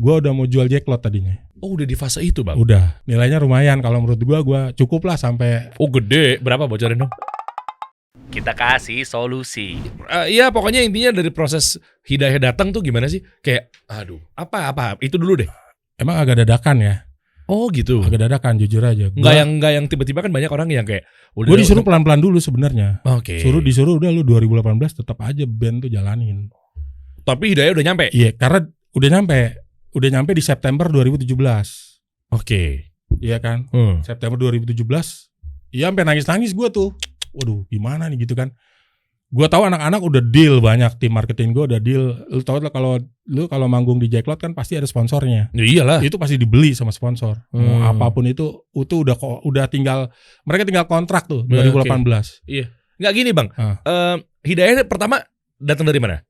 Gue udah mau jual Jacklot tadinya. Oh, udah di fase itu, Bang? Udah. Nilainya lumayan kalau menurut gue cukup lah sampai. Oh, gede. Berapa, bocorin dong? Kita kasih solusi. Iya, pokoknya intinya dari proses hidayah datang tuh gimana sih? Kayak, aduh, apa? Itu dulu deh. Emang agak dadakan ya. Oh gitu. Agak dadakan, jujur aja. Enggak yang tiba-tiba kan banyak orang yang kayak gue disuruh pelan-pelan dulu sebenarnya. Oke. Disuruh udah lu 2018 tetap aja band tuh jalanin. Tapi hidayah udah nyampe. Iya, karena udah nyampe di September 2017. Oke. Iya kan? September 2017. Iya, sampai nangis-nangis gue tuh. Waduh, gimana nih gitu kan? Gue tahu anak-anak udah deal banyak, tim marketing gue udah deal. Lu tau lah kalau manggung di Jacklot kan pasti ada sponsornya. Ya iyalah. Itu pasti dibeli sama sponsor. Mau apapun itu udah tinggal mereka tinggal kontrak tuh 2018. Okay. Iya. Nggak gini, Bang. Hidayah pertama datang dari mana?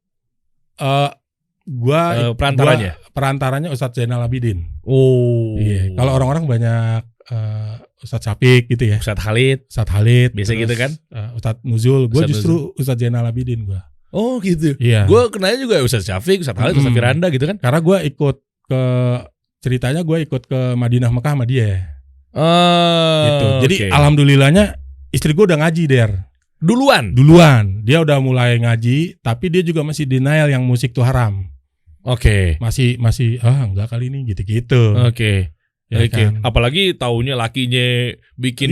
Perantaranya Ustadz Zainal Abidin. Oh. Iya. Kalau orang-orang banyak Ustadz Syafiq gitu ya. Ustadz Khalid. Biasa terus, gitu kan. Ustadz Nuzul. Gue justru Ustadz Zainal Abidin gue. Oh gitu. Iya. Gue kenalnya juga Ustadz Syafiq, Ustadz Khalid, Ustadz Firanda gitu kan. Karena gue ikut ke Madinah Mekah sama dia. Gitu. Jadi alhamdulillahnya istri gue udah ngaji der. Duluan. Dia udah mulai ngaji, tapi dia juga masih denial yang musik tuh haram. Oke. Masih enggak kali ini gitu-gitu. Oke. Ya kan? Apalagi taunya lakinya bikin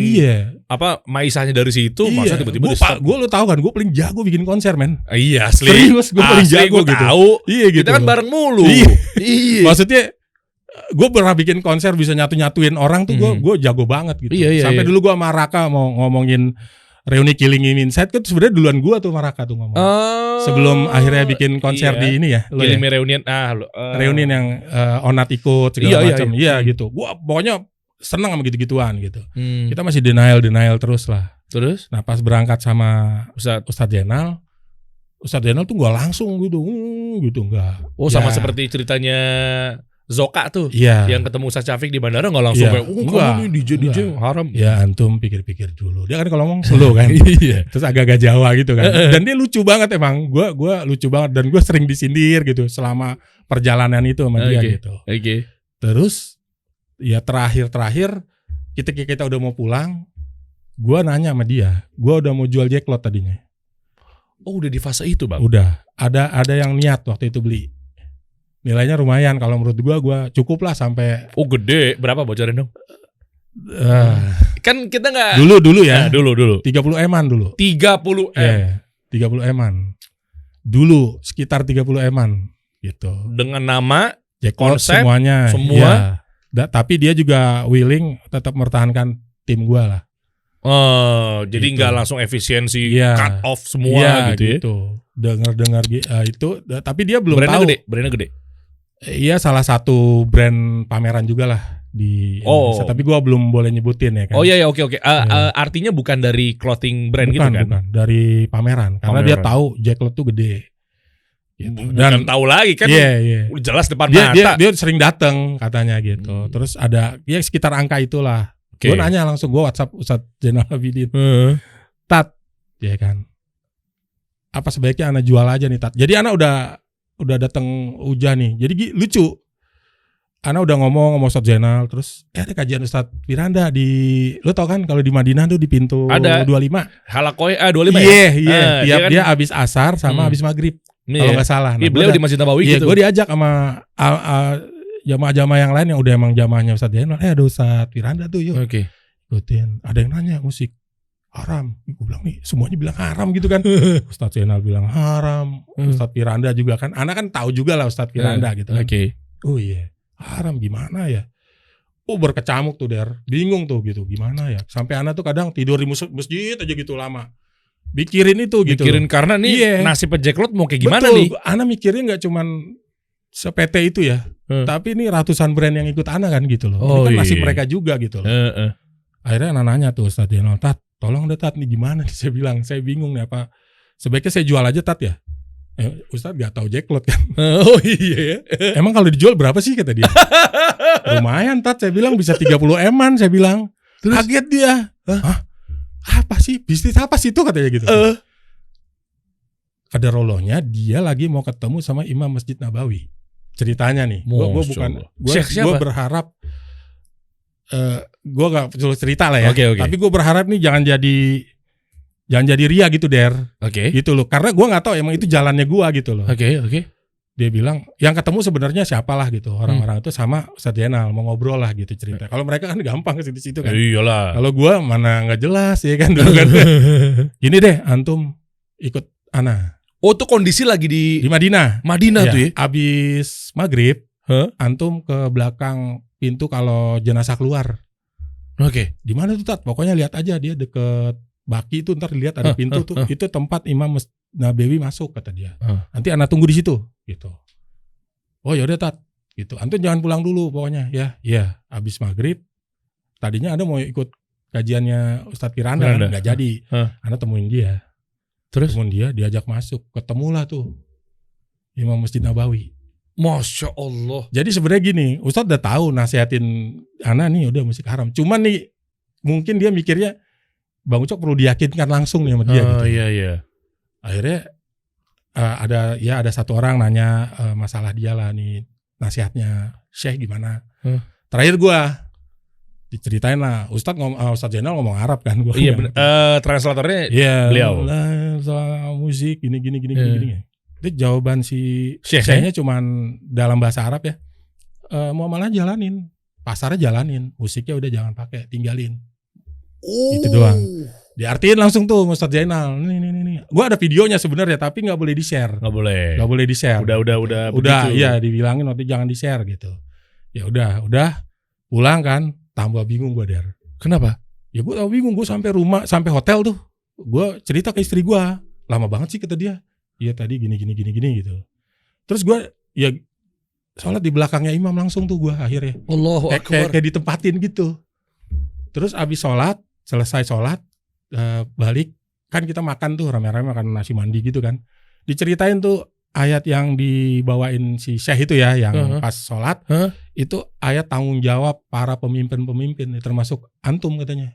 maisahnya dari situ, masa tiba-tiba gue lu tahu kan, gue paling jago bikin konser men. Iya, serius gue paling jago gitu. Tahu. Iya gitu. Kita kan bareng mulu. Iya. Maksudnya gue pernah bikin konser bisa nyatuin orang tuh gue jago banget gitu. Sampai dulu gue sama Raka mau ngomongin reuni Killing Me Inside kan sebenarnya duluan gue tuh sama Raka tuh ngomong. Sebelum akhirnya bikin konser di ini ya. Killing Me Reunion. Reunion yang Onat ikut segala macam. Iya gitu. Gue pokoknya seneng sama gitu-gituan gitu. Kita masih denial terus lah. Terus? Nah pas berangkat sama Ustadz Zainal tuh gue langsung gitu enggak. Oh sama seperti ceritanya Zoka tuh, yang ketemu Ustadz Syafiq di bandara nggak langsung kayak, kamu nih DJ haram. Ya antum pikir-pikir dulu. Dia kan kalau ngomong slow kan, terus agak-agak Jawa gitu kan. Dan dia lucu banget emang. Gue lucu banget dan gue sering disindir gitu selama perjalanan itu sama dia gitu. Terus ya terakhir kita udah mau pulang, gue nanya sama dia, gue udah mau jual Jacklot tadinya. Oh udah di fase itu bang? Udah. Ada yang niat waktu itu beli. Nilainya lumayan kalau menurut gue cukup lah sampai. Oh gede, berapa bocorin dong? Kan kita nggak. Dulu ya. Dulu. 30 eman dulu. 30 M. 30 eman. Dulu sekitar 30 eman gitu. Dengan nama, konsep, semuanya. Semua. Ya. Tapi dia juga willing tetap mempertahankan tim gue lah. Oh, jadi nggak langsung efisiensi cut off semua gitu ya? Gitu. Dengar itu, tapi dia belum tahu. Brandnya gede. Iya, salah satu brand pameran juga lah di Indonesia, tapi gua belum boleh nyebutin ya kan. Oh iya, oke. Artinya bukan dari clothing brand gitu kan? Bukan, dari pameran. Karena dia tahu Jacklot tuh gede. Gitu. Dan tahu lagi kan? Udah jelas depan mata. Dia sering datang katanya gitu. Terus ada sekitar angka itulah. Gue nanya langsung, gue WhatsApp Ustadz Zainal Abidin. Tat, ya kan. Apa sebaiknya Ana jual aja nih Tat. Jadi Ana udah datang hujan nih. Jadi lucu. Ana udah ngomong sama Ustadz Zainal, terus ada kajian Ustadz Firanda lu tau kan kalau di Madinah tuh di pintu ada 25. Halakoi 25 ya? Iya. Dia habis asar sama habis maghrib. Kalau nggak salah. Nah, beliau di Masjid Nabawi gitu. Gue diajak sama jamaah-jamaah yang lain yang udah emang jamaahnya Ustadz Zainal, ada Ustadz Firanda tuh yuk. Ikutin. Ada yang nanya musik haram. Gue bilang nih semuanya bilang haram gitu kan. Ustadz Zainal bilang haram. Ustadz Firanda juga kan. Anak kan tahu juga lah Ustadz Firanda gitu kan. Oh iya haram gimana ya. Berkecamuk tuh der. Bingung tuh gitu gimana ya. Sampai anak tuh kadang tidur di masjid aja gitu lama. Mikirin itu gitu. Mikirin karena nih nasib Jacklot mau kayak gimana nih. Anak mikirin gak cuman se-PT itu ya. Tapi ini ratusan brand yang ikut Ana kan gitu loh. Ini kan masih mereka juga gitu loh. Akhirnya Ana nanya tuh Ustadz Zainal, Tat, tolong deh Tat, nih gimana nih? Saya bilang, saya bingung nih apa. Sebaiknya saya jual aja Tat ya. Ustadz gak tahu Jacklot kan. Oh iya ya. Emang kalau dijual berapa sih kata dia? Lumayan Tat, saya bilang bisa 30 eman saya bilang. Terus? Kaget dia. Hah? Apa sih? Bisnis apa sih itu katanya gitu. Ada rolonya dia lagi mau ketemu sama Imam Masjid Nabawi. ceritanya nih. Gue berharap gue gak perlu cerita lah ya. Tapi gue berharap nih jangan jadi ria gitu Der. Gitu loh. Karena gue nggak tahu emang itu jalannya gue gitu loh. Dia bilang yang ketemu sebenarnya siapalah gitu. Orang-orang itu sama Ustadz Zainal mau ngobrol lah gitu cerita. Kalau mereka kan gampang ke situ kan. Iyalah. Kalau gue mana nggak jelas ya kan dulu kan. Gini deh, antum ikut ana. Oh tuh kondisi lagi di Madinah. Madinah tuh ya. Abis maghrib, antum ke belakang pintu kalau jenazah keluar. Di mana tuh Tat? Pokoknya lihat aja dia deket Baki itu, ntar lihat ada pintu tuh. Itu tempat Imam Nabawi masuk kata dia. Nanti anak tunggu di situ gitu. Oh ya udah Tat gitu. Antum jangan pulang dulu pokoknya ya. Iya, habis maghrib tadinya ada mau ikut kajiannya Ustadz Firanda kan enggak jadi. Anak temuin dia. Terus temuin dia, diajak masuk, ketemulah tuh Imam Masjid Nabawi. Masya Allah. Jadi sebenarnya gini, Ustadz udah tahu nasihatin anak nih udah musik haram. Cuman nih mungkin dia mikirnya Bang Ucok perlu diyakinkan langsung nih sama dia gitu. Iya. Akhirnya ada satu orang nanya masalah dia lah nih, nasihatnya Syekh gimana. Terakhir gua diceritain lah, Ustadz Zainal ngomong Arab kan. Iya bener. Translatornya beliau. Soal musik gini. Itu jawaban si Syekhnya cuman dalam bahasa Arab ya. Muamalah jalanin, pasarnya jalanin, musiknya udah jangan pakai, tinggalin. Itu doang. Diartiin langsung tuh Ustadz Zainal. Nih. Gua ada videonya sebenarnya tapi nggak boleh di-share. Nggak boleh di-share. Udah, iya dibilangin waktu jangan di-share gitu. Ya udah pulang kan, tambah bingung gua Der. Kenapa? Ya gua bingung, gua sampai rumah, sampai hotel tuh. Gua cerita ke istri gua. Lama banget sih kata dia. Iya tadi gini gitu. Terus gue ya sholat di belakangnya imam langsung tuh gue akhirnya. Allahu Akbar. Kayak ditempatin gitu. Terus abis selesai sholat balik kan kita makan tuh rame-rame makan nasi mandi gitu kan. Diceritain tuh ayat yang dibawain si Syekh itu ya yang pas sholat itu ayat tanggung jawab para pemimpin termasuk antum katanya.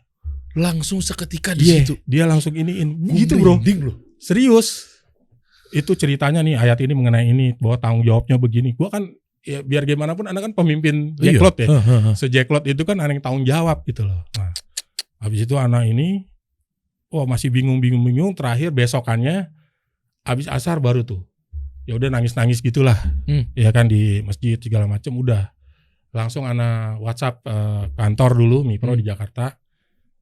Langsung seketika di situ. Dia langsung iniin gitu bro. Serius. Itu ceritanya nih ayat ini mengenai ini bahwa tanggung jawabnya begini. Gua kan ya biar gimana pun anak kan pemimpin Jacklot ya. Se-Jacklot itu kan anak yang tanggung jawab gitu loh. Nah, habis itu anak ini masih bingung. Terakhir besokannya habis asar baru tuh. Ya udah nangis gitulah. Ya kan di masjid segala macam udah. Langsung anak WhatsApp kantor dulu Mipro di Jakarta.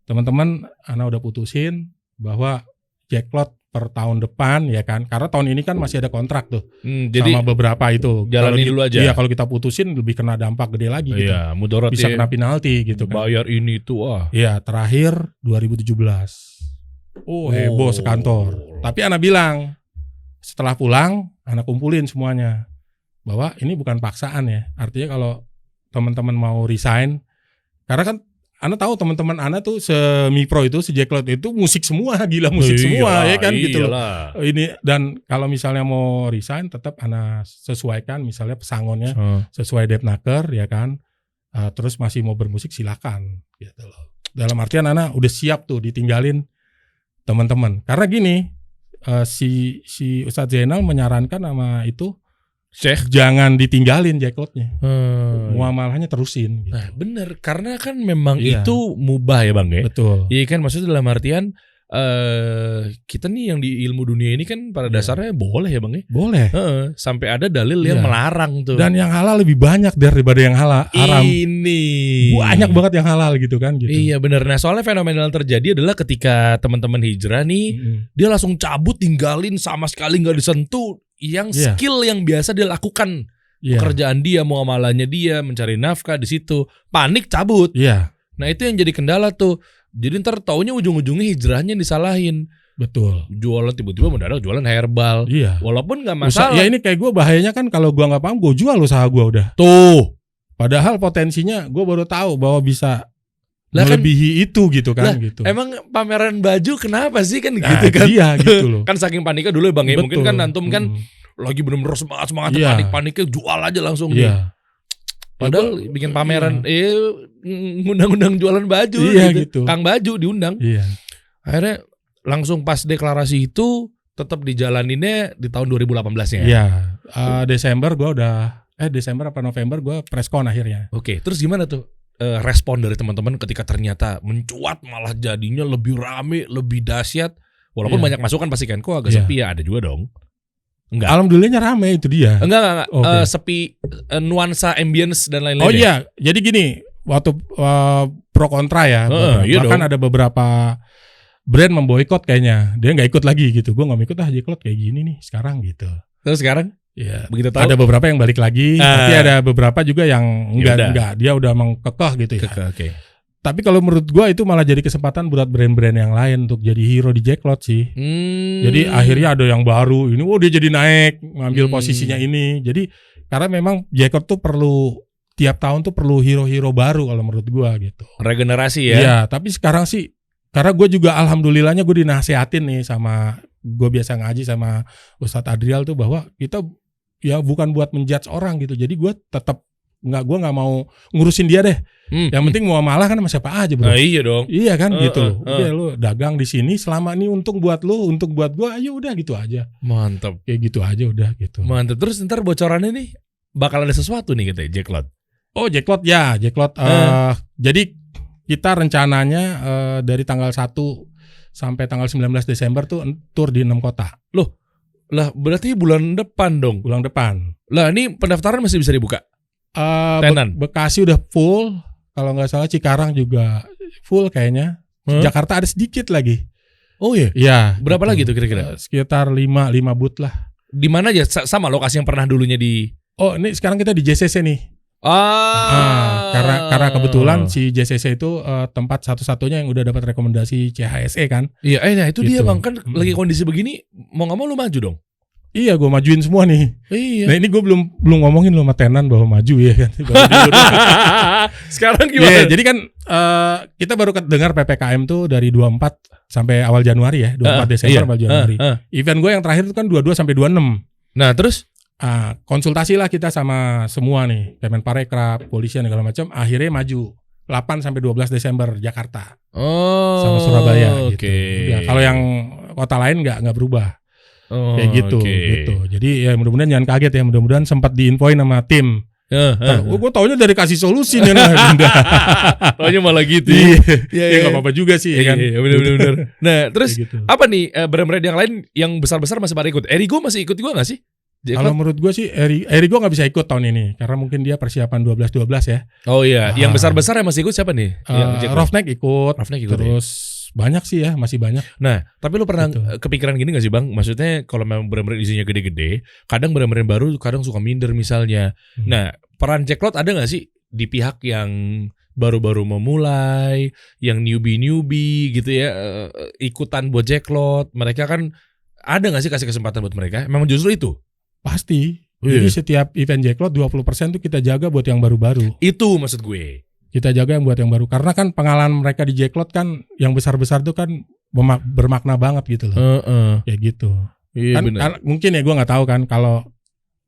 Teman-teman anak udah putusin bahwa Jacklot per tahun depan ya kan, karena tahun ini kan masih ada kontrak tuh sama beberapa itu. Jalani dulu aja. Iya kalau kita putusin lebih kena dampak gede lagi gitu. Iya, mudarat bisa kena penalti gitu kan. Bayar ini tuh Iya terakhir 2017. Heboh sekantor. Tapi anak bilang setelah pulang anak kumpulin semuanya bahwa ini bukan paksaan ya. Artinya kalau teman-teman mau resign, karena kan Ana tahu teman-teman Ana tuh se-Mipro itu, se-Jacklot itu musik semua, gila musik semua ya kan gitu loh. Ini dan kalau misalnya mau resign tetap Ana sesuaikan misalnya pesangonnya sesuai Depnaker ya kan. Terus masih mau bermusik silakan gitu loh. Dalam artian Ana udah siap tuh ditinggalin teman-teman. Karena gini, si Ustadz Zainal menyarankan sama itu Syekh jangan ditinggalin Jacklotnya. Muamalahnya terusin gitu. Nah, bener karena kan memang itu mubah ya Bang ya. Betul. Iya kan maksudnya dalam artian kita nih yang di ilmu dunia ini kan pada dasarnya boleh ya Bang ya. Boleh. Sampai ada dalil yang melarang tuh. Dan yang halal lebih banyak daripada yang haram. Ini banyak banget yang halal gitu kan gitu. Iya bener. Nah soalnya fenomena yang terjadi adalah ketika teman-teman hijrah nih dia langsung cabut tinggalin sama sekali nggak disentuh yang skill yang biasa dia lakukan. Pekerjaan dia, muamalahnya dia, mencari nafkah di situ, panik cabut. Nah itu yang jadi kendala tuh. Jadi ntar taunya ujung-ujungnya hijrahnya disalahin. Betul. Jualan tiba-tiba mendadak jualan herbal. Walaupun nggak masalah. Ya ini kayak gue bahayanya kan kalau gue nggak paham gue jual usaha gue udah. Tuh. Padahal potensinya gue baru tahu bahwa bisa melebihi itu gitu kan gitu. Emang pameran baju kenapa sih kan gitu kan? Iya gitu loh. Kan saking paniknya dulu ya Bang ya. Mungkin kan antum kan lagi bener-bener semangat panik-paniknya jual aja langsung nih. Padahal bikin pameran ngundang-undang jualan baju gitu. Kang baju diundang. Akhirnya langsung pas deklarasi itu tetap dijalaninnya di tahun 2018-nya. Desember gue udah Desember apa November gue preskon akhirnya. Oke, terus gimana tuh respon dari teman-teman ketika ternyata mencuat malah jadinya lebih rame, lebih dahsyat? Walaupun banyak masukan pasti kan, kok agak sepi ya, ada juga dong. Enggak. Alhamdulillahnya rame itu dia. Enggak. Sepi nuansa ambience dan lain-lain. Oh iya, jadi gini, waktu pro kontra ya, bahkan ada beberapa brand memboikot kayaknya, dia nggak ikut lagi gitu. Gue nggak ikut J-Cloud kayak gini nih sekarang gitu. Terus sekarang? Ya, begitu tahu. Ada beberapa yang balik lagi, tapi ada beberapa juga yang enggak, dia udah mengkekeh gitu ya. Okay. Tapi kalau menurut gua itu malah jadi kesempatan buat brand-brand yang lain untuk jadi hero di J-Cloud sih. Jadi akhirnya ada yang baru, ini dia jadi naik, ngambil posisinya ini. Jadi karena memang J-Cloud tuh perlu tiap tahun tuh perlu hero-hero baru kalau menurut gua gitu. Regenerasi ya. Iya, tapi sekarang sih karena gue juga alhamdulillahnya gue dinasehatin nih sama gue biasa ngaji sama Ustadz Adrial tuh bahwa kita ya bukan buat menjudge orang gitu. Jadi gue tetap gue nggak mau ngurusin dia deh. Yang penting mau malah kan sama siapa aja bro. Iya dong. Iya kan gitu. Udah lu dagang di sini selama ini untung buat lu, untuk buat gue, ayo udah gitu aja. Mantap. Kayak gitu aja udah gitu. Mantap. Terus ntar bocorannya nih bakal ada sesuatu nih katanya J-Cloud. Oh J-Cloud ya, J-Cloud. Jadi kita rencananya dari tanggal 1 sampai tanggal 19 Desember tuh tour di 6 kota. Loh, lah berarti bulan depan dong? Bulan depan. Lah ini pendaftaran masih bisa dibuka? Tenan. Bekasi udah full. Kalau nggak salah Cikarang juga full kayaknya. Jakarta ada sedikit lagi. Oh iya? Iya. Berapa gitu. lagi tuh kira-kira? Sekitar 5 booth lah. Di mana aja? Sama lokasi yang pernah dulunya di... Oh ini sekarang kita di JCC nih. Karena kebetulan si JCC itu tempat satu-satunya yang udah dapat rekomendasi CHSE kan. Iya, nah itu gitu. Dia bang kan lagi kondisi begini, mau nggak mau lu maju dong. Iya, gue majuin semua nih. Iya. Nah ini gue belum ngomongin lo sama Tenan bahwa maju ya kan. Sekarang gimana? Jadi kan kita baru dengar PPKM tuh dari 24 sampai awal Januari ya, 24 Desember awal Januari. Event gue yang terakhir itu kan 22 sampai 26. Nah terus? Konsultasi lah kita sama semua nih, Kemenparekraf, polisian segala macam. Akhirnya maju 8 sampai 12 Desember Jakarta. Sama Surabaya gitu. Kalau yang kota lain nggak berubah. Kayak gitu. Jadi ya mudah-mudahan jangan kaget ya, mudah-mudahan sempat diinfoin sama tim. Gue taunya dari kasih solusi nih. Taunya malah gitu. Ya nggak apa-apa juga sih. Ya kan? Bener. Nah terus gitu. Apa nih brand-brand yang lain yang besar-besar masih pada ikut? Erigo masih ikut juga nggak sih? Kalau menurut gue sih Erigo nggak bisa ikut tahun ini karena mungkin dia persiapan 12-12 ya. Oh iya, yang besar-besar yang masih ikut siapa nih? Roughneck ikut. Terus banyak sih ya, masih banyak. Nah, tapi lu pernah kepikiran gini gak sih bang? Maksudnya kalau memang brand-brand isinya gede-gede, kadang brand-brand baru kadang suka minder misalnya. Nah, peran J-Cloud ada gak sih di pihak yang baru-baru memulai, yang newbie gitu ya, ikutan buat J-Cloud? Mereka kan ada gak sih kasih kesempatan buat mereka? Memang justru itu? Pasti. Jadi setiap event J-Cloud 20% tuh kita jaga buat yang baru-baru. Itu maksud gue. Kita jaga yang buat yang baru. Karena kan pengalaman mereka di J-Cloud kan yang besar-besar tuh kan bermakna banget gitu loh. Kayak gitu. Iya, kan mungkin ya gue gak tahu kan. Kalau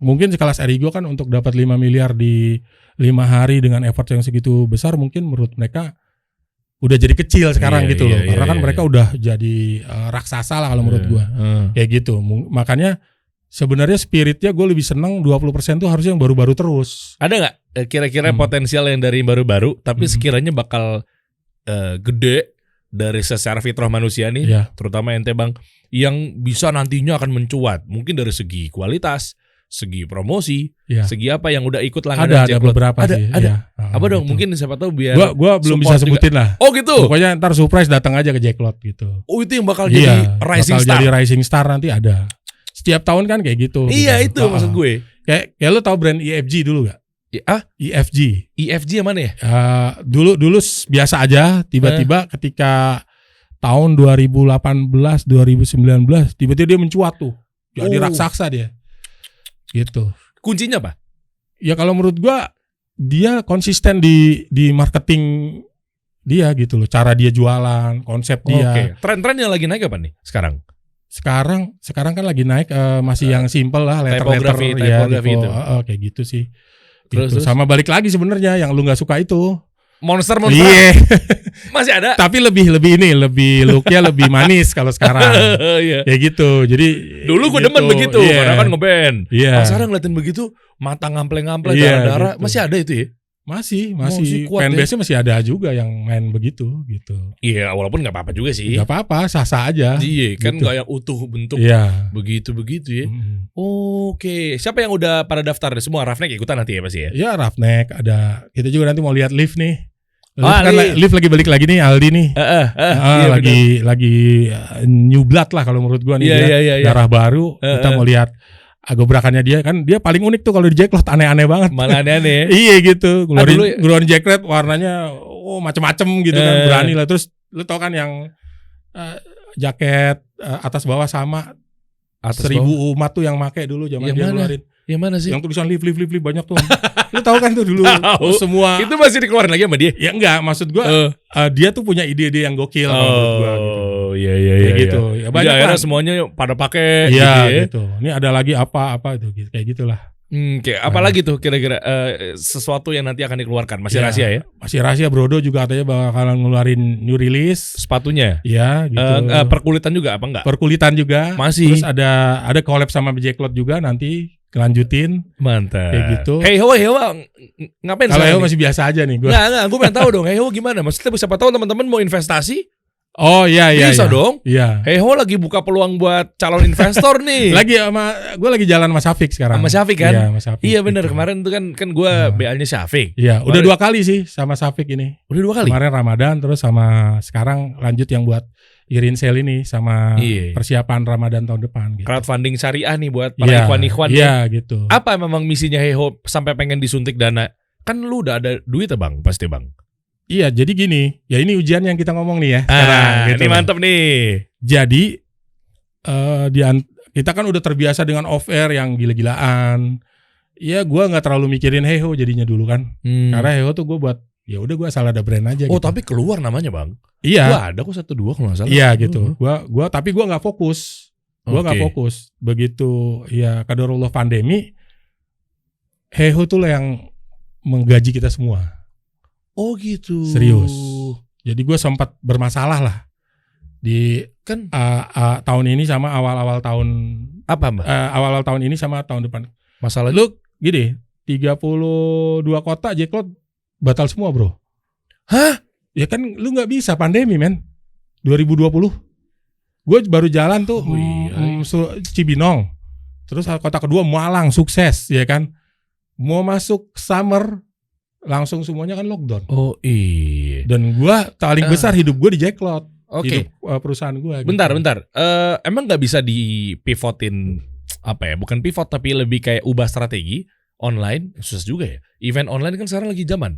mungkin sekelas Erigo kan untuk dapat 5 miliar di 5 hari dengan effort yang segitu besar, mungkin menurut mereka udah jadi kecil sekarang gitu loh. Karena kan mereka udah jadi raksasa lah kalau menurut gue. Kayak gitu. Makanya sebenarnya spiritnya gue lebih seneng 20% tuh harusnya yang baru-baru terus. Ada gak kira-kira potensial yang dari baru-baru tapi sekiranya bakal gede dari secara fitrah manusia nih, terutama ente bang, yang bisa nantinya akan mencuat mungkin dari segi kualitas, segi promosi, segi apa yang udah ikut langganan ada beberapa sih. Ada. Apa dong? Mungkin siapa tahu biar gua belum bisa sebutin juga lah. Oh gitu. Pokoknya ntar surprise datang aja ke J-Cloud gitu. Oh itu yang bakal jadi rising star. Jadi rising star nanti ada. Setiap tahun kan kayak gitu. Iya gitu. Itu maksud gue. Kayak lo tau brand EFG dulu gak? EFG. EFG yang mana ya? Dulu biasa aja. Tiba-tiba ketika tahun 2018, 2019 tiba-tiba dia mencuat tuh. Jadi raksasa dia. Gitu. Kuncinya apa? Ya kalau menurut gua dia konsisten di marketing dia gitu loh. Cara dia jualan, konsep dia. Tren-tren yang lagi naik apa nih sekarang? Sekarang kan lagi naik masih yang simple lah, letter typography itu. Kayak gitu sih. Terus sama balik lagi sebenarnya yang lu nggak suka itu. Monster. Iya. Masih ada. Tapi lebih looknya lebih manis kalau sekarang. Iya. Kayak gitu. Jadi dulu gue gitu. demen begitu, karena kan ngeband. Iya. Sekarang ngeliatin begitu, mata ngample-ngample, darah-darah, gitu. masih ada itu ya? Masih kuat fanbase-nya masih ada juga yang main begitu gitu. Iya, walaupun nggak apa-apa juga sih. Nggak apa-apa, sah-sah aja. Iya, kan gitu. nggak yang utuh bentuk. Iya. Begitu ya. Oke, siapa yang udah pada daftar? Semua Roughneck ikutan nanti ya pasti ya? Ya Roughneck ada. Kita juga nanti mau lihat Liv nih. Liv lagi balik lagi nih, Aldi nih. Iya, lagi new blood lah kalau menurut gua nih. Iya. Darah baru. Kita mau lihat gobrakannya dia, kan dia paling unik tuh kalau di Jacklot, aneh-aneh banget. Malah aneh-aneh. Iya gitu. Ngeluarin Jacklot warnanya macem-macem gitu kan, berani lah. Terus lu tau kan yang jaket atas bawah sama 1000 umat tuh yang make dulu zaman dia ngeluarin. Yang mana sih? Yang tulisan live banyak tuh. Lu tahu kan tuh dulu semua. Itu masih dikeluarin lagi sama dia? Ya enggak, maksud gua dia tuh punya ide-ide yang gokil menurut gua gitu. Iya gitu. Ya banyak akhirnya semuanya pada pakai gitu. Ini ada lagi apa itu gitu, kayak gitulah. Oke, apalagi tuh kira-kira sesuatu yang nanti akan dikeluarkan? Masih rahasia ya? Masih rahasia. Brodo juga katanya bakalan ngeluarin new release sepatunya. Iya gitu. Perkulitan juga apa enggak? Perkulitan juga. Masih. Terus ada collab sama Jacklot juga nanti lanjutin. Mantap. Kayak gitu. Hey Ho ngapain? Kalau Hey Ho masih biasa aja nih gue. Enggak, gue pengen tahu dong Hey Ho gimana? Maksudnya siapa tahu teman-teman mau investasi? Oh iya. Bisa dong. Iya. Hey Ho lagi buka peluang buat calon investor nih. Gue lagi jalan sama Syafiq sekarang. Sama Syafiq kan? Iya, sama Syafiq. Iya benar, gitu. kemarin tuh kan gue BA-nya Syafiq. Iya, udah 2 kali sih sama Syafiq ini. Udah 2 kali. Kemarin Ramadan, terus sama sekarang lanjut yang buat Irin Sale ini sama persiapan Ramadan tahun depan gitu. Crowdfunding syariah nih buat para ikhwan-ikhwan. Iya gitu. Apa memang misinya Hey Ho sampai pengen disuntik dana? Kan lu udah ada duit ya Bang, pasti Bang. Iya, jadi gini, ya ini ujian yang kita ngomong nih ya. Sekarang, gitu. Ini mantep nih. Jadi kita kan udah terbiasa dengan off air yang gila-gilaan. Iya, gue nggak terlalu mikirin Hey Ho jadinya dulu kan. Karena Hey Ho tuh gue buat ya udah gue asal ada brand aja. Oh, gitu. tapi keluar namanya Bang. Iya. Gua ada kok 1-2 kalau nggak salah. Iya gitu. Tapi gue nggak fokus. Nggak fokus. Begitu ya qadarullah pandemi, Hey Ho tuh lah yang menggaji kita semua. Oh gitu. Serius. Jadi gue sempat bermasalah lah di kan tahun ini sama awal-awal tahun apa Mbak? Awal-awal tahun ini sama tahun depan. Masalah lu gini, 32 kota Jacklot batal semua bro. Hah? Ya kan lu nggak bisa, pandemi men. 2020. Gue baru jalan tuh Cibinong. Terus kota kedua Malang, sukses ya kan. Mau masuk summer langsung semuanya kan lockdown. Oh iya. Dan gue paling besar hidup gue di Jacklot. Oke. Hidup perusahaan gue. Bentar. Emang nggak bisa dipivotin apa ya? Bukan pivot tapi lebih kayak ubah strategi online. Susah juga ya. Event online kan sekarang lagi zaman.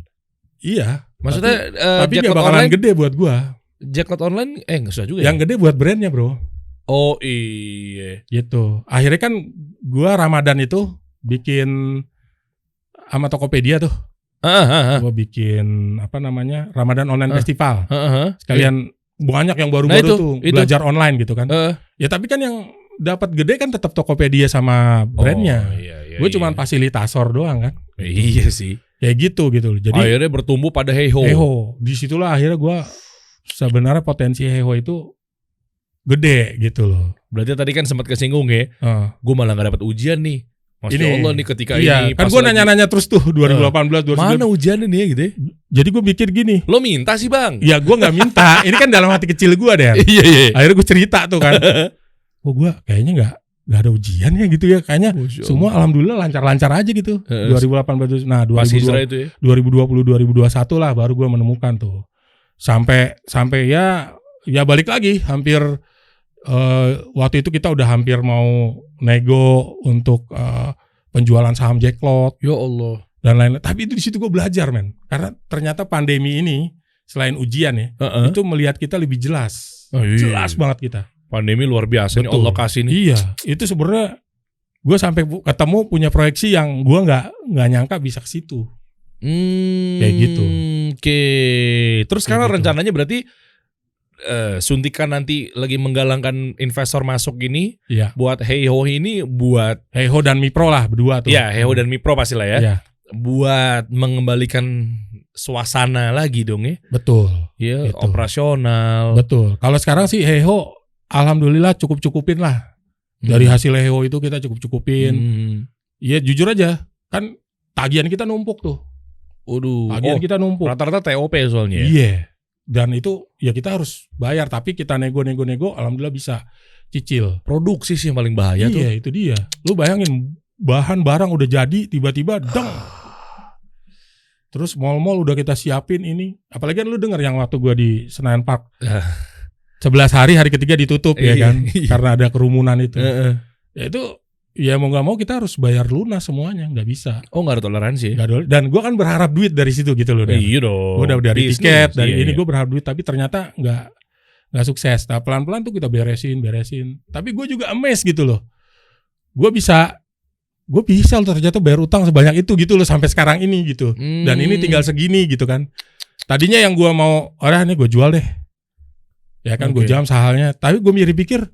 Iya. Maksudnya tapi gak bakalan online, gede buat gue. Jacklot online nggak susah juga. Yang gede buat brandnya bro. Oh iya. Gitu. Akhirnya kan gue Ramadan itu bikin sama Tokopedia tuh. Gue bikin Ramadan Online Festival. Sekalian banyak yang baru-baru tuh belajar online gitu kan. Ya tapi kan yang dapat gede kan tetap Tokopedia sama brandnya. Gue cuman fasilitator doang kan. Iya sih. Ya gitu. Jadi akhirnya bertumbuh pada Hey Ho. Disitulah akhirnya gue sebenarnya potensi Hey Ho itu gede gitu loh. Berarti tadi kan sempat kesinggung ya. Gue malah gak dapat ujian nih. Masya Allah nih ketika ini. Kan gue nanya-nanya terus tuh 2018, 2019. Mana ujian ini ya gitu ya? Jadi gue pikir gini. Lo minta sih Bang? Ya gue gak minta. Ini kan dalam hati kecil gue deh. Iya. Akhirnya gue cerita tuh kan. Gue kayaknya gak ada ujian ya gitu ya. Kayaknya semua alhamdulillah lancar-lancar aja gitu. 2018. Nah 2020, 2021 lah baru gue menemukan tuh. Sampai ya balik lagi. Hampir waktu itu kita udah hampir mau nego untuk penjualan saham Jacklot. Ya Allah. Dan lain-lain. Tapi itu di situ gue belajar men. Karena ternyata pandemi ini selain ujian ya, itu melihat kita lebih jelas. Jelas banget kita. Pandemi luar biasa nih Allah kasih nih. Iya, itu sebenarnya gue sampai ketemu punya proyeksi yang gue nggak nyangka bisa ke situ. Kayak gitu. Oke. Terus sekarang rencananya berarti suntikan nanti lagi menggalangkan investor masuk gini buat Hey Ho ini, buat Hey Ho dan Mipro lah berdua tuh. Iya, Hey Ho dan Mipro pasti lah ya. Iya. Buat mengembalikan suasana lagi dong ya. Betul. Ya, gitu. Operasional. Betul. Kalau sekarang sih Heiho alhamdulillah cukup-cukupin lah. Dari hasil Heiho itu kita cukup-cukupin. Iya jujur aja, kan tagihan kita numpuk tuh. Waduh. Tagihan kita numpuk. Rata-rata TOP soalnya. Iya. Dan itu ya kita harus bayar, tapi kita nego-nego alhamdulillah bisa cicil. Produksi sih yang paling bahaya tuh. Iya, itu dia. Lu bayangin bahan barang udah jadi tiba-tiba deng. Terus mall-mall udah kita siapin ini. Apalagi kan lu denger yang waktu gua di Senayan Park. 11 hari ketiga ditutup ya kan. Karena ada kerumunan itu. Ya itu ya mau gak mau kita harus bayar lunas semuanya. Gak bisa. Oh gak ada toleransi. Dan gue kan berharap duit dari situ gitu loh. Iya dong. Gue udah dari Business, tiket, dari ini iya. gue berharap duit. Tapi ternyata gak sukses. Nah pelan-pelan tuh kita beresin. Tapi gue juga amazed gitu loh. Gue bisa loh ternyata bayar utang sebanyak itu gitu loh. Sampai sekarang ini gitu. Dan ini tinggal segini gitu kan. Tadinya yang gue mau, nih gue jual deh. Ya kan gue jam sahalnya. Tapi gue pikir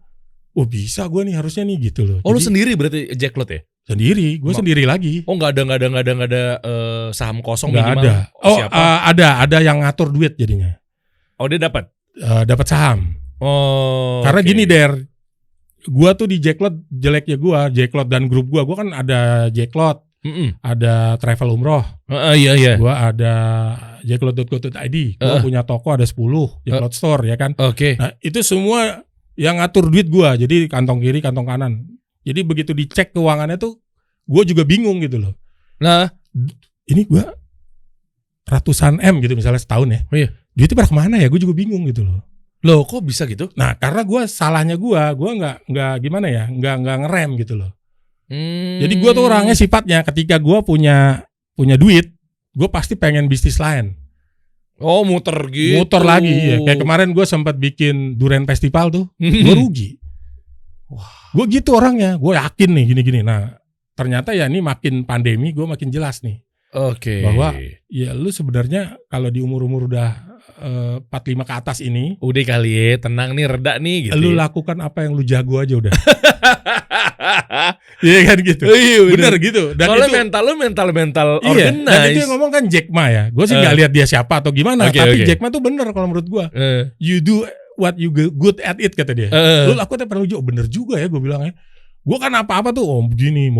oh bisa gue nih harusnya nih gitu loh. Oh lu sendiri berarti Jacklot ya? Sendiri, gue sendiri lagi. Oh nggak ada saham kosong nggak minimal? ada. Oh siapa? ada yang ngatur duit jadinya. Oh dia dapat? Dapat saham. Oh. Karena gini Der, gue tuh di Jacklot jeleknya gue, Jacklot dan grup gue kan ada Jacklot, ada travel umroh. Iya. Gue ada jacklot.co.id, gue punya toko ada 10 Jacklot Store ya kan. Oke. Nah itu semua yang ngatur duit gue, jadi kantong kiri, kantong kanan. Jadi begitu dicek keuangannya tuh, gue juga bingung gitu loh. Nah, ini gue ratusan M gitu misalnya setahun ya. Oh iya. Duitnya pada kemana ya? Gue juga bingung gitu loh. Loh kok bisa gitu? Nah karena salahnya gue nggak gimana ya, nggak ngerem gitu loh. Jadi gue tuh orangnya sifatnya ketika gue punya duit, gue pasti pengen bisnis lain. Oh muter gitu. Muter lagi ya. Kayak kemarin gue sempat bikin Durian Festival tuh, gue rugi. Wah, gue gitu orangnya. Gue yakin nih gini-gini. Nah ternyata ya ini makin pandemi gue makin jelas nih. Oke. Bahwa ya lu sebenarnya kalau di umur-umur udah 45 ke atas ini, udah kali ya, tenang nih, reda nih gitu. Lu lakukan apa yang lu jago aja udah. Iya kan gitu. Iya bener gitu. Dan soalnya itu mental iya, organize. dan itu yang ngomong kan Jack Ma ya. Gue sih nggak lihat dia siapa atau gimana, tapi Jack Ma tuh bener kalau menurut gue. You do what you good at it kata dia. Lu lakukan apa yang lu jago, bener juga ya gue bilang ya. Gue kan apa-apa tuh, mau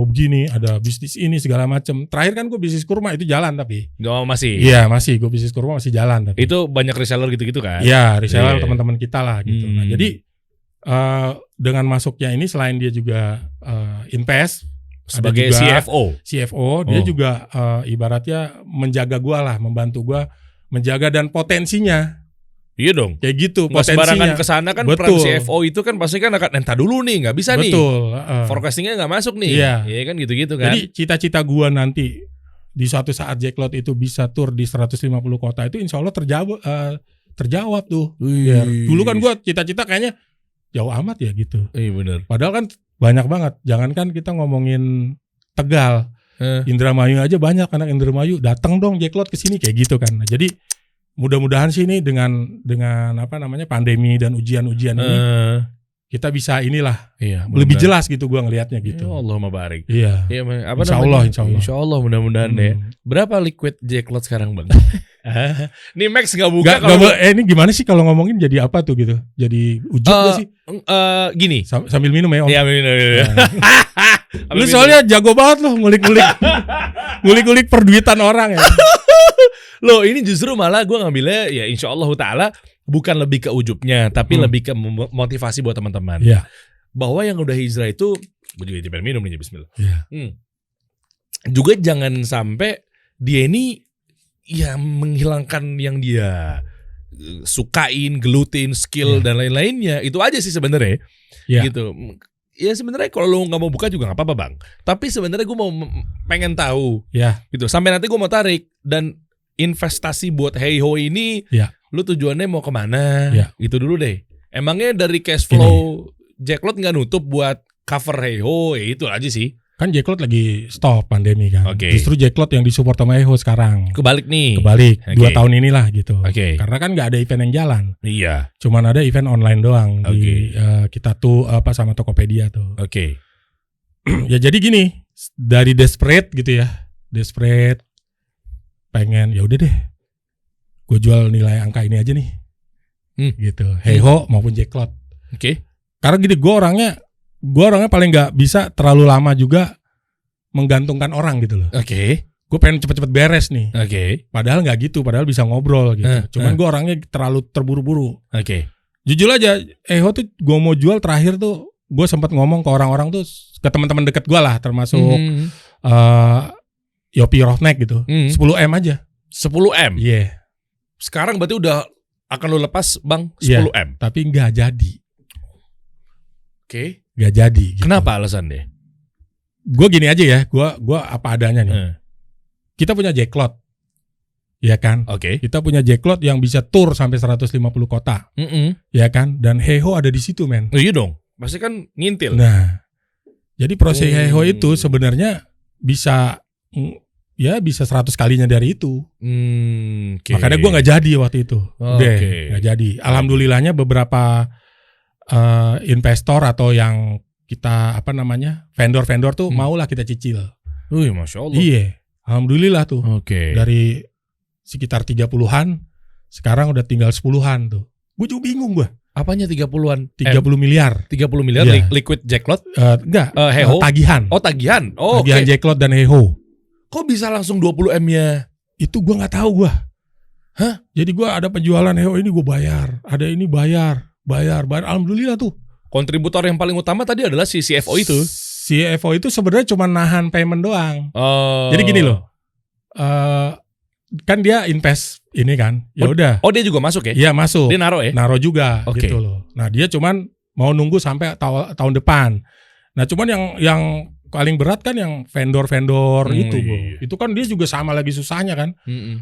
begini, ada bisnis ini segala macem. Terakhir kan gue bisnis kurma itu jalan tapi. Oh masih? Iya masih, gue bisnis kurma masih jalan tapi. Itu banyak reseller gitu-gitu kan? Iya, reseller teman-teman kita lah gitu. Nah jadi dengan masuknya ini selain dia juga invest sebagai juga CFO, dia juga ibaratnya menjaga gue lah, membantu gue menjaga dan potensinya. Iya dong. Kayak gitu nggak potensinya. Sembarangan kesana kan. Betul. Peran CFO itu kan pasti kan akan entah dulu nih, nggak bisa nih. Betul. Forecastingnya nggak masuk nih. Iya kan gitu-gitu kan. Jadi cita-cita gua nanti di suatu saat Jacklot itu bisa tur di 150 kota itu insya Allah terjawab tuh. Ya, dulu kan gua cita-cita kayaknya jauh amat ya gitu. Iya benar. Padahal kan banyak banget. Jangankan kita ngomongin Tegal, Indramayu aja banyak anak Indramayu datang dong Jacklot ke sini kayak gitu kan. Nah, jadi mudah-mudahan sih ini dengan apa namanya pandemi dan ujian-ujian ini kita bisa inilah lebih jelas gitu gua ngelihatnya gitu. Ya Allahumma barik. Iya. Ya, apa Insya Allah mudah-mudahan deh. Berapa liquid Jacklot sekarang bang? Nih Max nggak buka kalau ini gimana sih kalau ngomongin jadi apa tuh gitu? Jadi ujub gak sih? Gini. Sambil minum ya Om. Iya minum. Lu soalnya jago banget loh ngulik-ngulik perduitan orang ya. Loh ini justru malah gue ngambilnya ya insya Allah ta'ala bukan lebih ke ujubnya, tapi lebih ke motivasi buat teman-teman. Bahwa yang udah hijrah itu, gue juga coba minum nih bismillah. Juga jangan sampai dia ini ya menghilangkan yang dia sukain, gelutin, skill dan lain-lainnya. Itu aja sih sebenarnya. Gitu. Ya sebenarnya kalau lo nggak mau buka juga nggak apa-apa bang. Tapi sebenarnya gue mau pengen tahu. Gitu. Sampai nanti gue mau tarik dan investasi buat Heiho ini, lu tujuannya mau kemana? Itu dulu deh. Emangnya dari cash flow Jacklot nggak nutup buat cover Heiho? Ya itu aja sih. Kan Jacklot lagi stop pandemi kan. Justru Jacklot yang disupport sama Heiho sekarang. Kebalik nih. 2 tahun inilah gitu. Karena kan nggak ada event yang jalan. Iya. Cuman ada event online doang di kita tuh apa sama Tokopedia tuh. Ya jadi gini, dari desperate gitu ya. Pengen ya udah deh gue jual nilai angka ini aja nih. Gitu. Heiho maupun Jacklot. Oke. Karena gini, gue orangnya paling nggak bisa terlalu lama juga menggantungkan orang gitu loh. Oke. Gue pengen cepet-cepet beres nih. Oke. Padahal nggak gitu, padahal bisa ngobrol gitu. Cuman gue orangnya terlalu terburu-buru. Oke. Jujur aja, Heiho tuh gue mau jual terakhir tuh, gue sempat ngomong ke orang-orang tuh, ke teman-teman deket gue lah, termasuk Yopi Rohnek gitu. 10M aja. 10M. Iya. Yeah. Sekarang berarti udah akan lo lepas bang 10M. Yeah, tapi nggak jadi. Oke. Nggak jadi. Gitu. Kenapa alasannya? Gue gini aja ya, gue apa adanya nih. Kita punya Jacklot, ya kan? Oke. Kita punya Jacklot yang bisa tour sampai 150 kota, ya kan? Dan Heiho ada di situ, men. Oh, iya dong, pasti kan ngintil. Nah, jadi proses Heiho itu sebenarnya bisa 100 kalinya dari itu. Okay. Makanya gue nggak jadi waktu itu, nggak jadi. Alhamdulillahnya beberapa investor atau yang kita vendor-vendor tuh maulah kita cicil. Masya Allah. Iya, alhamdulillah tuh. Dari sekitar 30-an sekarang udah tinggal 10-an tuh. Gue juga bingung gue. Apanya 30-an? 30 miliar. 30 miliar yeah. Liquid Jacklot? Enggak, Heiho? tagihan. Oh, tagihan. Tagihan Jacklot dan Heiho. Kok bisa langsung 20M-nya? Itu gue nggak tahu gue. Hah? Jadi gue ada penjualan Heiho ini gue bayar, ada ini bayar. Alhamdulillah tuh. Kontributor yang paling utama tadi adalah si CFO itu. CFO itu sebenarnya cuma nahan payment doang. Oh. Jadi gini loh, kan dia invest ini kan, ya udah. Oh, dia juga masuk ya? Iya masuk. Dia naruh ya? Naruh juga, gitu loh. Nah dia cuman mau nunggu sampai tahun depan. Nah cuman yang paling berat kan yang vendor-vendor itu, iya. Itu kan dia juga sama lagi susahnya kan.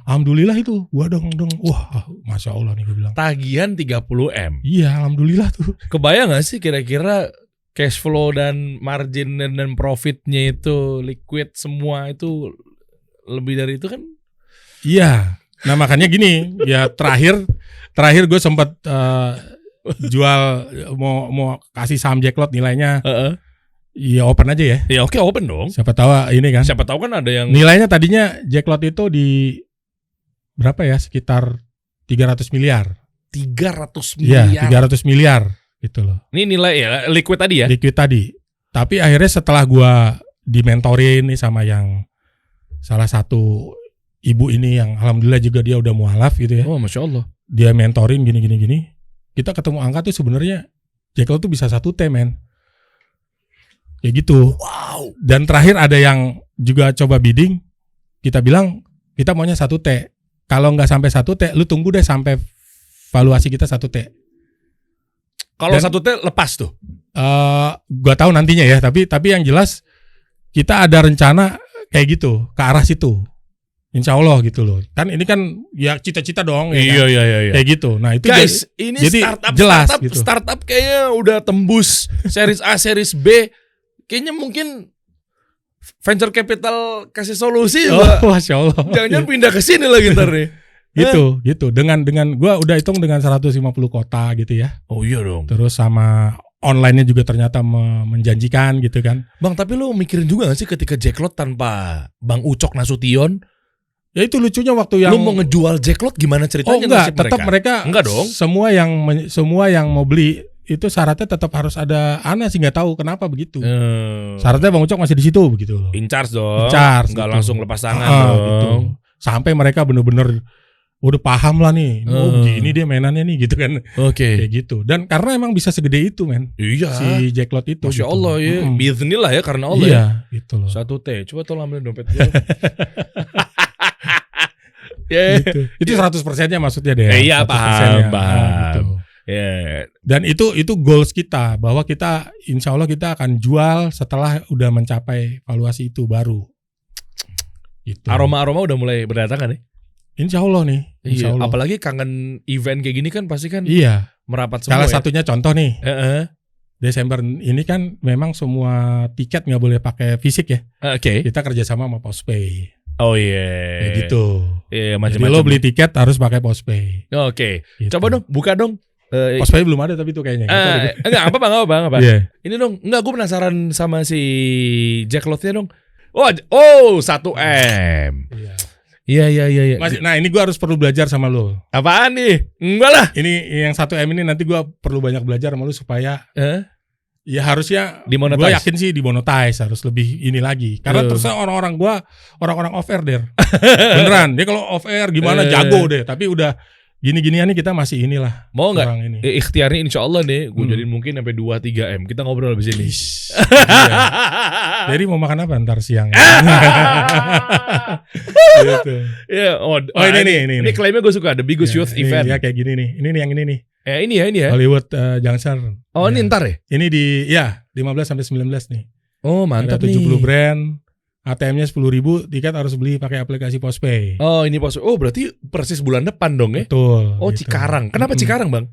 Alhamdulillah itu, gua dong, wah, masya Allah nih gue bilang. Tagihan 30M. Iya, alhamdulillah tuh. Kebayang gak sih kira-kira cash flow dan margin dan profitnya itu liquid semua itu lebih dari itu kan? Iya. Nah makanya gini, ya terakhir gue sempat jual mau kasih saham Jacklot nilainya. Iya open aja ya. Ya oke open dong. Siapa tahu ini kan. Siapa tahu kan ada yang nilainya tadinya Jacklot itu di berapa ya? Sekitar 300 miliar. 300 miliar. Iya, 300 miliar gitu loh. Ini nilai ya liquid tadi ya? Liquid tadi. Tapi akhirnya setelah gua dimentorin nih sama yang salah satu ibu ini yang alhamdulillah juga dia udah mualaf gitu ya. Oh, Masya Allah. Dia mentorin gini. Kita ketemu angka tuh sebenarnya Jacklot tuh bisa 1T, men. Kayak gitu. Wow. Dan terakhir ada yang juga coba bidding, kita bilang kita maunya 1T. Kalau nggak sampai 1T, lu tunggu deh sampai valuasi kita 1T. Kalau 1T lepas tuh? Gua tahu nantinya ya, tapi yang jelas kita ada rencana kayak gitu, ke arah situ. Insya Allah gitu loh. Kan ini kan ya cita-cita dong. Iya, kan? Iya. Kayak gitu. Nah itu guys, ini jadi startup kayaknya udah tembus series A, series B. Kayaknya mungkin venture capital kasih solusi juga. Oh, Masya Allah. Jangan-jangan pindah ke sini lagi ntar nih. Gitu. Dengan gua udah hitung dengan 150 kota gitu ya. Oh iya dong. Terus sama online-nya juga ternyata menjanjikan gitu kan. Bang, tapi lu mikirin juga gak sih ketika Jacklot tanpa Bang Ucok Nasution? Ya itu lucunya waktu yang lu mau ngejual Jacklot gimana ceritanya? Oh enggak, tetap mereka enggak dong. Semua yang mau beli itu syaratnya tetap harus ada. Ana sih nggak tahu kenapa begitu. Syaratnya Bang Ucok masih di situ begitu loh. In charge dong. Nggak gitu. Langsung lepas tangan dong. Gitu. Sampai mereka bener-bener udah paham lah nih. Oh gini dia mainannya nih gitu kan. Oke. Kayak gitu. Dan karena emang bisa segede itu men. Iya. Si Jacklot itu. Masya Allah ya. Biiznillah ya karena Allah iya, ya. Gitu loh. 1T. Coba tolong ambil dompet gue. Gitu. Itu 100%-nya maksudnya deh. Iya paham. Gitu. Yeah. Dan itu goals kita bahwa kita insya Allah kita akan jual setelah udah mencapai valuasi itu baru. Gitu. Aroma udah mulai berdatangan ya? Insya Allah nih. Insya Allah. Apalagi kangen event kayak gini kan pasti kan merapat semua. Salah satunya contoh nih. Desember ini kan memang semua tiket nggak boleh pakai fisik ya. Oke. Kita kerjasama sama Postpay. Oh iya. Kayak gitu. Iya, jadi lo beli tiket harus pakai Postpay. Oke. Gitu. Coba dong, buka dong. Postpay belum ada tapi itu kayaknya. Enggak apa. Yeah. Ini dong, enggak gue penasaran sama si Jacklotnya dong. Oh 1M. Yeah. Iya. Nah ini gue harus perlu belajar sama lo. Apaan nih? Enggak lah. Ini yang 1M ini nanti gue perlu banyak belajar sama lo supaya ya harusnya gue yakin sih dimonetize, harus lebih ini lagi. Karena terus orang-orang off air der. Beneran dia kalau off air gimana jago deh. Tapi udah gini-ginian nih kita masih inilah. Mau nggak? Ikhtiarnya insya Allah nih gue jadi mungkin sampai 2-3M. Kita ngobrol abis ini. Jadi mau makan apa ntar siang? Gitu. Ini klaimnya gue suka, The Biggest Youth Event. Ya kayak gini nih. Ini nih yang ini nih. Ini ya. Hollywood Junction. Oh ini ntar ya? Ini di 15-19 nih. Oh mantap nih. Ada 70 brand. ATM-nya 10.000, tiket harus beli pakai aplikasi Postpay. Oh ini Postpay. Oh berarti persis bulan depan dong ya? Betul. Oh gitu. Cikarang. Kenapa Cikarang bang?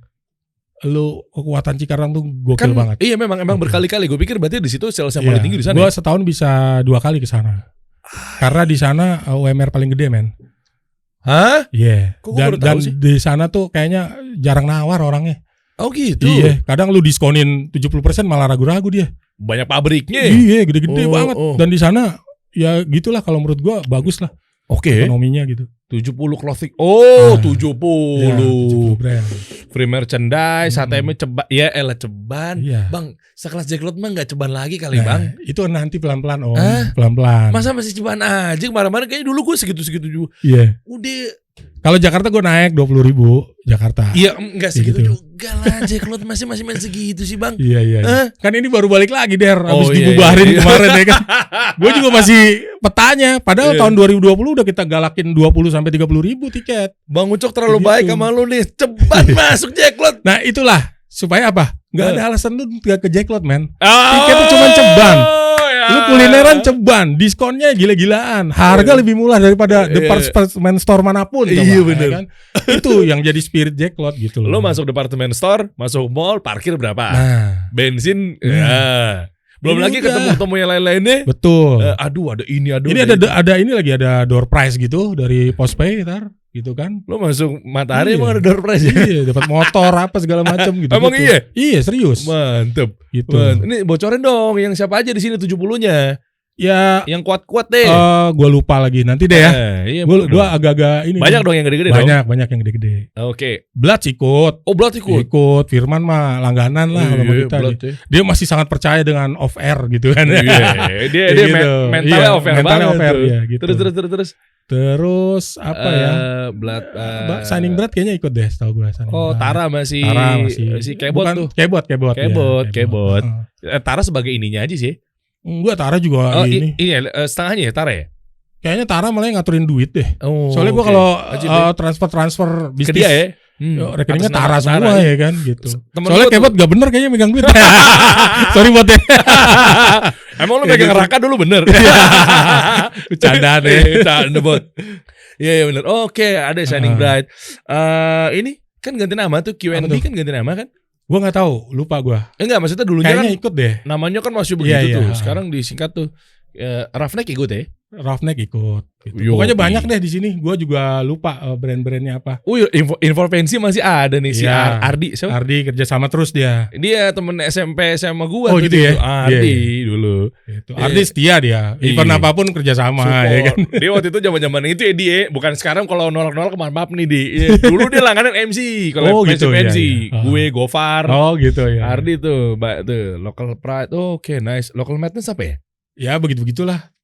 Lu kekuatan Cikarang tuh gokil banget. Iya memang berkali-kali. Gue pikir berarti di situ sales yang paling tinggi di sana. Gue setahun bisa 2 kali ke sana. Karena di sana UMR paling gede men. Hah? Iya. Yeah. Dan di sana tuh kayaknya jarang nawar orangnya. Oh gitu. Iya. Kadang lu diskonin 70% malah ragu-ragu dia. Banyak pabriknya. Iya, gede-gede banget. Dan di sana ya gitulah kalau menurut gua bagus lah. Oke. Ekonominya gitu. 70 clothing. Oh, 70. Ya, 70 brand. Free merchandise, ATM-nya ceban. Ya elah ceban. Iya. Bang, sekelas Jacklot mah enggak ceban lagi kali, Bang. Itu nanti pelan-pelan Om. Pelan-pelan. Masa masih ceban aja kemarin-kemarin kayaknya dulu gua segitu-segitu juga. Iya. Udah. Kalau Jakarta gue naik 20.000 Jakarta. Iya enggak segitu juga lah. Jacklot masih main segitu sih bang. Iya. Kan ini baru balik lagi der. Abis dibubarin kemarin ya kan. Gue juga masih petanya. Padahal tahun 2020 udah kita galakin 20-30.000 tiket. Bang Ucok terlalu baik sama lu nih. Cepat masuk Jacklot. Nah itulah supaya apa? Gak ada alasan lu gak ke Jacklot men. Tiketnya cuma ceban. Lu kulineran ceban, diskonnya gila-gilaan, harga lebih murah daripada department store manapun. Iya bener kan? Itu yang jadi spirit Jacklot gitu loh. Lu masuk department store, masuk mall, parkir berapa? Bensin, belum lagi ketemu yang lain-lainnya. Betul. Aduh ada ini, ini ada ini lagi ada door prize gitu dari Postpay ntar. Gitu kan. Lo masuk Matahari emang ada door prize ya? Iya, dapat motor apa segala macam gitu. Emang iya? Iya, serius. Mantep. Gitu. Ini bocorin dong yang siapa aja di sini 70-nya. Ya, yang kuat-kuat deh. Gue lupa lagi nanti deh ya. Iya, gue agak-agak ini. Banyak dong yang gede-gede dong. Banyak yang gede-gede. Oke. Bloods ikut. Oh, Bloods ikut. Firman mah langganan lah kalau kita. Dia masih sangat percaya dengan off air gitu kan. Iya. Dia gitu. Mentalnya off air banget. Ya, gitu. Terus apa ya? Blood Shining Blood kayaknya ikut deh setahu gue. Tara masih si Kebot tuh. Kebot. Tara sebagai ininya aja sih. Enggak, Tara juga ini. Setengahnya ya Tara ya? Kayaknya Tara malah ngaturin duit deh. Soalnya gue kalau transfer bisnis ke dia ya. Rekeningnya Tara semua ya kan gitu. Soalnya Kebot gak bener kayaknya megang duit. Sorry buat ya. Emang lu pegang Raka dulu bener? Bercanda deh. Bercanda bot. Iya bener. Oke, ada Shining Bright. Ini kan ganti nama tuh, Q&B kan ganti nama kan? Gue nggak tahu, lupa gue. Enggak, maksudnya dulunya kayaknya kan ikut deh. Namanya kan masih begitu tuh. Sekarang disingkat tuh Roughneck ikut ya. Roughneck ikut. Gitu. Pokoknya banyak deh di sini. Gue juga lupa brand-brandnya apa. Info pensi masih ada nih si Ardi. Ardi kerja sama terus dia. Dia temen SMP sama gue. Oh gitu ya. Ardi dulu. Gitu. Ardi setia dia. Event apapun kerja sama. Ya kan? Dia waktu itu zaman itu ya dia. Bukan sekarang kalau nolak maaf nih di. Dulu dia langganan MC. Kalau gitu, MC. Gue Gofar. Oh gitu ya. Ardi tuh. Local Pride. Oke, nice. Local Madness apa ya? Ya begitu-begitulah.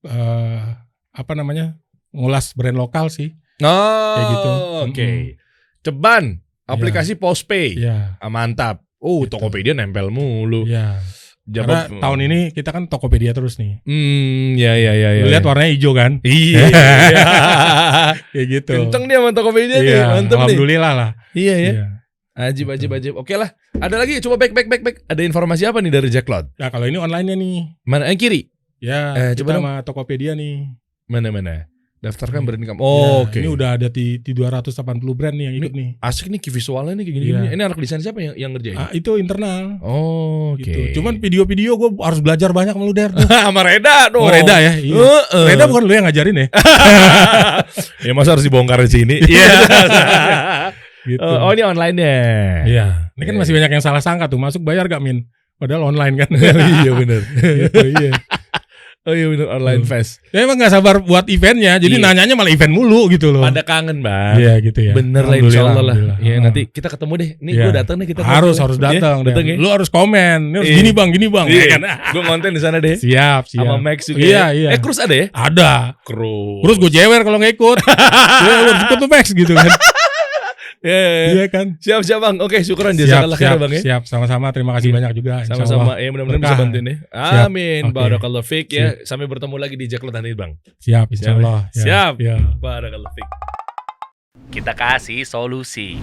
Apa namanya, ngulas brand lokal sih. Kayak gitu. Oke. Ceban, aplikasi Postpay. Iya. Mantap. Gitu. Tokopedia nempel mulu. Iya. Karena tahun ini kita kan Tokopedia terus nih. Iya. Lihat warnanya hijau kan? Iya. Kayak gitu. Kenceng dia sama Tokopedia nih, mantep nih. Alhamdulillah lah. Iya ya. Ajib. Oke lah. Ada lagi, coba back. Ada informasi apa nih dari Jacklot? Nah kalau ini online-nya nih. Mana yang kiri? Ya, coba sama Tokopedia nih. Mana? Daftarkan brand kamu. Oke. Ini udah ada di 280 brand nih yang ikut nih. Asik nih visualnya nih kayak gini. Ini anak desain siapa yang ngerjain? Itu internal. Oke. Gitu. Cuman video-video gue harus belajar banyak sama lu Der. Sama Reda dong. Reda ya. Iya. Reda bukan lu yang ngajarin ya? Ya masa harus dibongkar di sini. Iya. Gitu. Ini online-nya. Iya. Ini kan masih banyak yang salah sangka tuh. Masuk bayar gak Min? Padahal online kan. Iya benar. Gitu, iya. Oh iya bener, online fest. Ya emang gak sabar buat eventnya, jadi nanyanya malah event mulu gitu loh. Pada kangen Bang. Iya gitu ya. Bener lah, insyaallah lah. Ya nanti kita ketemu deh. Nih gue datang nih, kita harus datang deh. Ya? Lu harus komen. Ini harus gini bang. Iya. Gue konten di sana deh. Siap. Sama Max juga. Iya. Cruz ada ya? Ada. Cruz gue jewer kalau nggak ikut. Ya lu harus ikut tuh Max gitu kan. Iya kan. Siap Bang. Oke, syukuran jazakallah khair Bang ya. Siap, sama-sama. Terima kasih banyak juga. Sama-sama. Ya mudah-mudahan bisa bantuin ya. Amin. Barakallahu fiik ya. Sampai bertemu lagi di Jaklot nanti Bang. Siap, insyaallah. Siap. Barakallahu fiik. Kita kasih solusi.